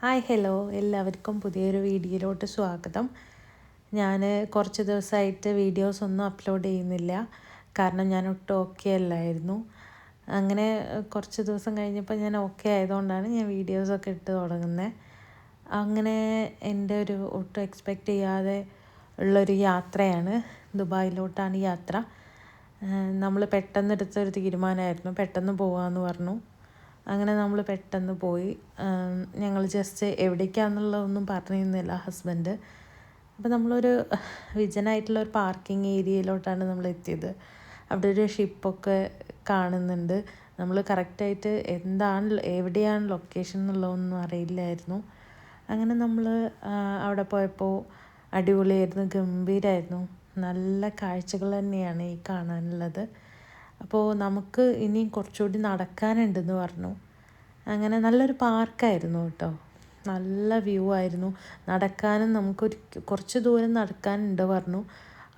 Hi hello എല്ലാവർക്കും പുതിയൊരു വീഡിയോയിലോട്ട് സ്വാഗതം. ഞാൻ കുറച്ച് ദിവസമായിട്ട് വീഡിയോസ് ഒന്നും അപ്ലോഡ് ചെയ്യുന്നില്ല, കാരണം ഞാൻ ഒട്ടും ഓക്കെ അല്ലായിരുന്നു. അങ്ങനെ കുറച്ച് ദിവസം കഴിഞ്ഞപ്പോൾ ഞാൻ ഓക്കെ ആയതുകൊണ്ടാണ് ഞാൻ വീഡിയോസൊക്കെ ഇട്ട് തുടങ്ങുന്നത്. അങ്ങനെ എൻ്റെ ഒരു ഒട്ടും എക്സ്പെക്റ്റ് ചെയ്യാതെ ഉള്ളൊരു യാത്രയാണ്, ദുബായിലോട്ടാണ് യാത്ര. നമ്മൾ പെട്ടെന്ന് എടുത്തൊരു തീരുമാനമായിരുന്നു, പെട്ടെന്ന് പോകാമെന്ന് പറഞ്ഞു. അങ്ങനെ നമ്മൾ പെട്ടെന്ന് പോയി. ഞങ്ങൾ ജസ്റ്റ് എവിടേക്കാണെന്നുള്ളതൊന്നും പറഞ്ഞിരുന്നില്ല ഹസ്ബൻഡ്. അപ്പോൾ നമ്മളൊരു വിജനായിട്ടുള്ള ഒരു പാർക്കിംഗ് ഏരിയയിലോട്ടാണ് നമ്മൾ എത്തിയത്. അവിടെ ഒരു ഷിപ്പൊക്കെ കാണുന്നുണ്ട്. നമ്മൾ കറക്റ്റായിട്ട് എവിടെയാണ് ലൊക്കേഷൻ എന്നുള്ളതൊന്നും അറിയില്ലായിരുന്നു. അങ്ങനെ നമ്മൾ അവിടെ പോയപ്പോൾ അടിപൊളിയായിരുന്നു, ഗംഭീരമായിരുന്നു. നല്ല കാഴ്ചകൾ തന്നെയാണ് ഈ കാണാനുള്ളത്. അപ്പോൾ നമുക്ക് ഇനി കുറച്ചുകൂടി നടക്കാനുണ്ടെന്ന് പറഞ്ഞു. അങ്ങനെ നല്ലൊരു പാർക്കായിരുന്നു കേട്ടോ, നല്ല വ്യൂ ആയിരുന്നു. നടക്കാനും കുറച്ച് ദൂരം നടക്കാനുണ്ട് പറഞ്ഞു.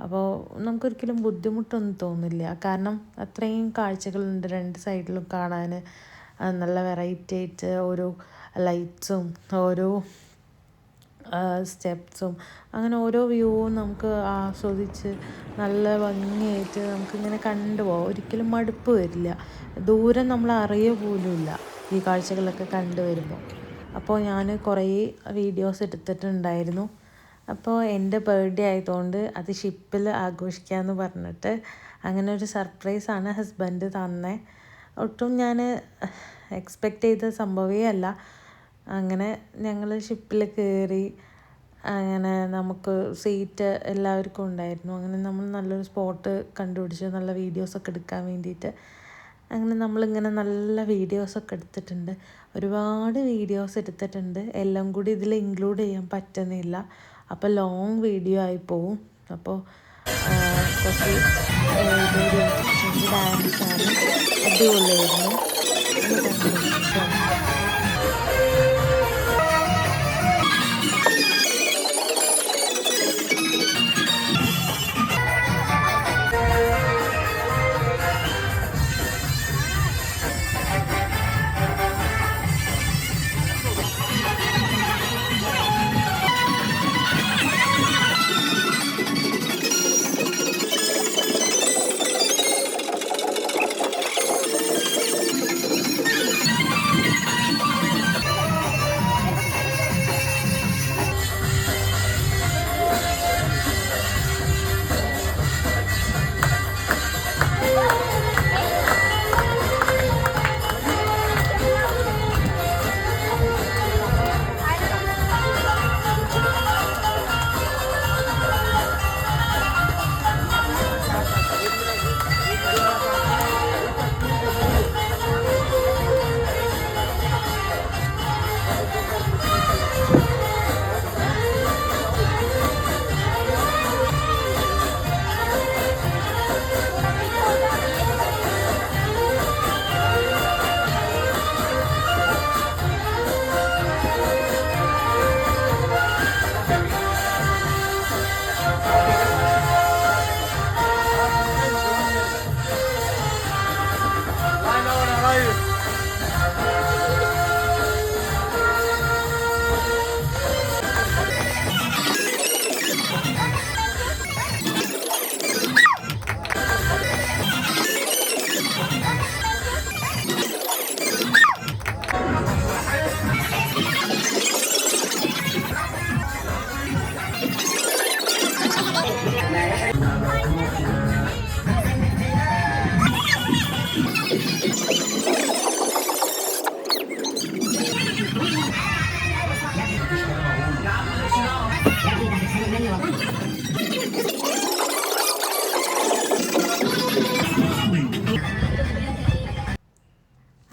അപ്പോൾ നമുക്കൊരിക്കലും ബുദ്ധിമുട്ടൊന്നും തോന്നില്ല, കാരണം അത്രയും കാഴ്ചകളുണ്ട് രണ്ട് സൈഡിലും കാണാൻ. നല്ല വെറൈറ്റി ആയിട്ട് ഓരോ ലൈറ്റ്സും ഓരോ സ്റ്റെപ്സും അങ്ങനെ ഓരോ വ്യൂവും നമുക്ക് ആസ്വദിച്ച് നല്ല ഭംഗിയായിട്ട് നമുക്കിങ്ങനെ കണ്ടുപോകാം. ഒരിക്കലും മടുപ്പ് വരില്ല. ദൂരം നമ്മൾ അറിയുക പോലുമില്ല ഈ കാഴ്ചകളൊക്കെ കണ്ടു വരുമ്പോൾ. അപ്പോൾ ഞാൻ കുറേ വീഡിയോസ് എടുത്തിട്ടുണ്ടായിരുന്നു. അപ്പോൾ എൻ്റെ ബർത്ത്ഡേ ആയതുകൊണ്ട് അത് ഷിപ്പിൽ ആഘോഷിക്കാമെന്ന് പറഞ്ഞിട്ട് അങ്ങനെ ഒരു സർപ്രൈസാണ് ഹസ്ബൻഡ് തന്നെ. ഒട്ടും ഞാൻ എക്സ്പെക്റ്റ് ചെയ്ത സംഭവമേ അല്ല. അങ്ങനെ ഞങ്ങൾ ഷിപ്പിൽ കയറി. അങ്ങനെ നമുക്ക് സീറ്റ് എല്ലാവർക്കും ഉണ്ടായിരുന്നു. അങ്ങനെ നമ്മൾ നല്ലൊരു സ്പോട്ട് കണ്ടുപിടിച്ചു, നല്ല വീഡിയോസൊക്കെ എടുക്കാൻ വേണ്ടിയിട്ട്. അങ്ങനെ നമ്മളിങ്ങനെ നല്ല വീഡിയോസൊക്കെ എടുത്തിട്ടുണ്ട്, ഒരുപാട് വീഡിയോസ് എടുത്തിട്ടുണ്ട്. എല്ലാം കൂടി ഇതിൽ ഇൻക്ലൂഡ് ചെയ്യാൻ പറ്റുന്നില്ല, അപ്പോൾ ലോങ് വീഡിയോ ആയി പോവും. അപ്പോൾ കുറച്ച് ഡാൻസാണ്, അടിപൊളിയായിരുന്നു.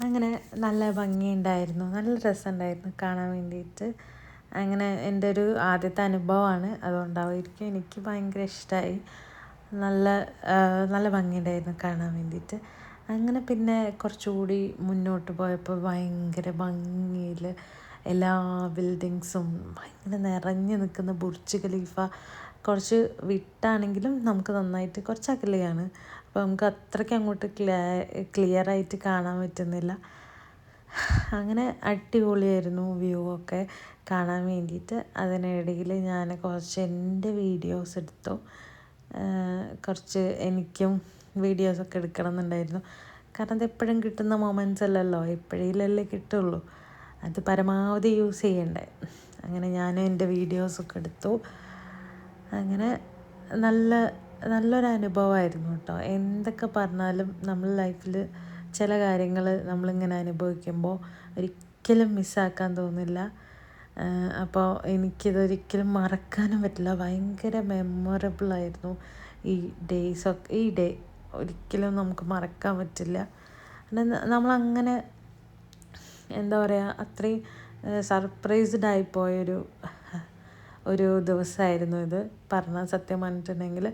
അങ്ങനെ നല്ല ഭംഗിയുണ്ടായിരുന്നു, നല്ല രസമുണ്ടായിരുന്നു കാണാൻ വേണ്ടിയിട്ട്. അങ്ങനെ എൻ്റെ ഒരു ആദ്യത്തെ അനുഭവമാണ്, അതുകൊണ്ടായിരിക്കും എനിക്ക് ഭയങ്കര ഇഷ്ടമായി. നല്ല നല്ല ഭംഗിയുണ്ടായിരുന്നു കാണാൻ വേണ്ടിയിട്ട്. അങ്ങനെ പിന്നെ കുറച്ചുകൂടി മുന്നോട്ട് പോയപ്പോൾ ഭയങ്കര ഭംഗിയിൽ എല്ലാ ബിൽഡിങ്സും ഭയങ്കര നിറഞ്ഞു നിൽക്കുന്ന ബുർജ് ഖലീഫ. കുറച്ച് വിട്ടാണെങ്കിലും നമുക്ക് നന്നായിട്ട് കുറച്ച് അകലെയാണ്, അപ്പോൾ നമുക്ക് അത്രയ്ക്ക് അങ്ങോട്ട് ക്ലിയറായിട്ട് കാണാൻ പറ്റുന്നില്ല. അങ്ങനെ അടിപൊളിയായിരുന്നു വ്യൂ ഒക്കെ കാണാൻ വേണ്ടിയിട്ട്. അതിനിടയിൽ ഞാൻ കുറച്ച് എൻ്റെ വീഡിയോസ് എടുത്തു. കുറച്ച് എനിക്കും വീഡിയോസൊക്കെ എടുക്കണം എന്നുണ്ടായിരുന്നു. കാരണം അത് എപ്പോഴും കിട്ടുന്ന മൊമെൻറ്റ്സ് അല്ലല്ലോ, എപ്പോഴേലല്ലേ കിട്ടുള്ളൂ. അത് പരമാവധി യൂസ് ചെയ്യണ്ടേ. അങ്ങനെ ഞാൻ എൻ്റെ വീഡിയോസൊക്കെ എടുത്തു. അങ്ങനെ നല്ലൊരു അനുഭവമായിരുന്നു കേട്ടോ. എന്തൊക്കെ പറഞ്ഞാലും നമ്മൾ ലൈഫിൽ ചില കാര്യങ്ങൾ നമ്മളിങ്ങനെ അനുഭവിക്കുമ്പോൾ ഒരിക്കലും മിസ്സാക്കാൻ തോന്നില്ല. അപ്പോൾ എനിക്കിതൊരിക്കലും മറക്കാനും പറ്റില്ല. ഭയങ്കര മെമ്മറബിളായിരുന്നു ഈ ഡേ ഒരിക്കലും നമുക്ക് മറക്കാൻ പറ്റില്ല. നമ്മളങ്ങനെ എന്താ പറയുക, അത്രയും സർപ്രൈസ്ഡ് ആയിപ്പോയൊരു ദിവസമായിരുന്നു ഇത്. പറഞ്ഞാൽ സത്യം പറഞ്ഞിട്ടുണ്ടെങ്കിൽ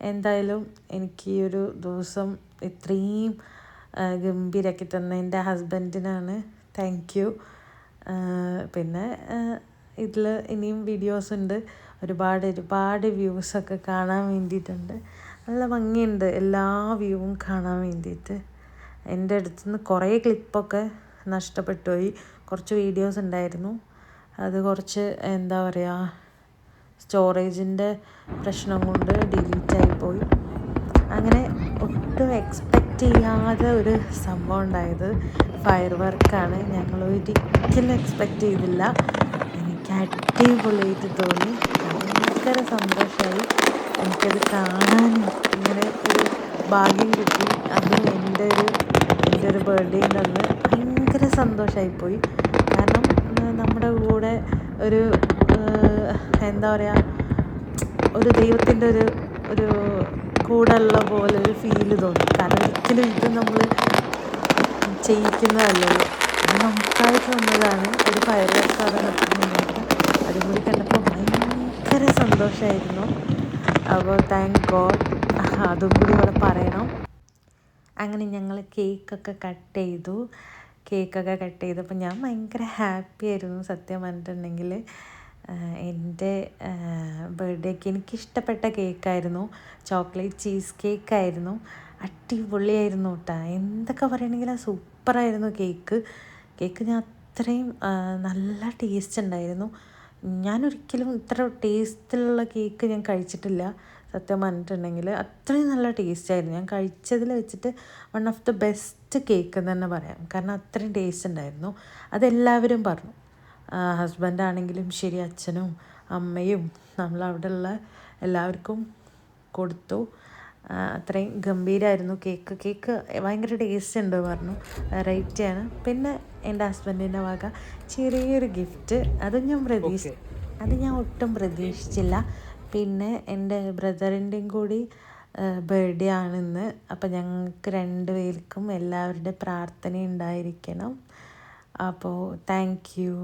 എന്തായാലും എനിക്ക് ഈ ഒരു ദിവസം ഇത്രയും ഗംഭീരമാക്കി തന്ന എൻ്റെ ഹസ്ബൻഡിനാണ് താങ്ക് യു. പിന്നെ ഇതിൽ ഇനിയും വീഡിയോസ് ഉണ്ട്, ഒരുപാട് വ്യൂസൊക്കെ കാണാൻ വേണ്ടിയിട്ടുണ്ട്. നല്ല ഭംഗിയുണ്ട് എല്ലാ വ്യൂവും കാണാൻ വേണ്ടിയിട്ട്. എൻ്റെ അടുത്തുനിന്ന് കുറേ ക്ലിപ്പൊക്കെ നഷ്ടപ്പെട്ടു പോയി. കുറച്ച് വീഡിയോസ് ഉണ്ടായിരുന്നു, അത് കുറച്ച് എന്താ പറയുക, സ്റ്റോറേജിൻ്റെ പ്രശ്നം കൊണ്ട് ഡിലീറ്റ് ആയിപ്പോയി. അങ്ങനെ ഒട്ടും എക്സ്പെക്റ്റ് ചെയ്യാതെ ഒരു സംഭവം ഉണ്ടായത് ഫയർ വർക്കാണ്. ഞങ്ങൾ ഒരിക്കലും എക്സ്പെക്റ്റ് ചെയ്തില്ല. എനിക്ക് അടിപൊളിയായിട്ട് തോന്നി, ഭയങ്കര സന്തോഷമായി. എനിക്കത് കാണാനും ഇങ്ങനെ ഒരു ഭാഗ്യം കിട്ടി. അതും എൻ്റെ ഒരു ബർത്ത്ഡേൻ്റെ അന്ന് ഭയങ്കര സന്തോഷമായിപ്പോയി. കാരണം നമ്മുടെ കൂടെ ഒരു എന്താ പറയുക, ഒരു ദൈവത്തിൻ്റെ ഒരു കൂടെ ഉള്ള പോലെ ഒരു ഫീല് തോന്നി. കാരണം ഒരിക്കലും ഇത് നമ്മൾ ചെയ്യിക്കുന്നതല്ലല്ലോ, അത് നമുക്കായിട്ട് വന്നതാണ്. ഒരു ഫയർ വർക്ക് അവിടെ നടക്കുന്നുണ്ടായിരുന്നു, അതുകൂടി കണ്ടപ്പോൾ ഭയങ്കര സന്തോഷമായിരുന്നു. അപ്പോൾ താങ്ക് ഗോഡ്, അതും കൂടി ഇവിടെ പറയണം. അങ്ങനെ ഞങ്ങൾ കേക്കൊക്കെ കട്ട് ചെയ്തപ്പോൾ ഞാൻ ഭയങ്കര ഹാപ്പി ആയിരുന്നു സത്യം പറഞ്ഞിട്ടുണ്ടെങ്കിൽ. എൻ്റെ ബർത്ത്ഡേക്ക് എനിക്കിഷ്ടപ്പെട്ട കേക്കായിരുന്നു, ചോക്ലേറ്റ് ചീസ് കേക്കായിരുന്നു. അടിപൊളിയായിരുന്നു കേട്ടോ. എന്തൊക്കെ പറയണമെങ്കിൽ സൂപ്പറായിരുന്നു കേക്ക്. ഞാൻ അത്രയും നല്ല ടേസ്റ്റ് ഉണ്ടായിരുന്നു. ഞാനൊരിക്കലും ഇത്ര ടേസ്റ്റിലുള്ള കേക്ക് ഞാൻ കഴിച്ചിട്ടില്ല സത്യം പറഞ്ഞിട്ടുണ്ടെങ്കിൽ. അത്രയും നല്ല ടേസ്റ്റായിരുന്നു. ഞാൻ കഴിച്ചതിൽ വെച്ചിട്ട് one of the best cake എന്ന് തന്നെ പറയാം. കാരണം അത്രയും ടേസ്റ്റ് ഉണ്ടായിരുന്നു. അതെല്ലാവരും പറഞ്ഞു. ഹസ്ബൻഡാണെങ്കിലും ശരി, അച്ഛനും അമ്മയും നമ്മളവിടെ ഉള്ള എല്ലാവർക്കും കൊടുത്തു. അത്രയും ഗംഭീരമായിരുന്നു കേക്ക്. ഭയങ്കര ടേസ്റ്റ് ഉണ്ട് പറഞ്ഞു, വെറൈറ്റിയാണ്. പിന്നെ എൻ്റെ ഹസ്ബൻഡിൻ്റെ വക ചെറിയൊരു ഗിഫ്റ്റ്, അത് ഞാൻ ഒട്ടും പ്രതീക്ഷിച്ചില്ല. പിന്നെ എൻ്റെ ബ്രദറിൻ്റെയും കൂടി ബർത്ത്ഡേ ആണിന്ന്. അപ്പം ഞങ്ങൾക്ക് രണ്ടുപേർക്കും എല്ലാവരുടെ പ്രാർത്ഥന ഉണ്ടായിരിക്കണം. അപ്പോൾ താങ്ക് യു.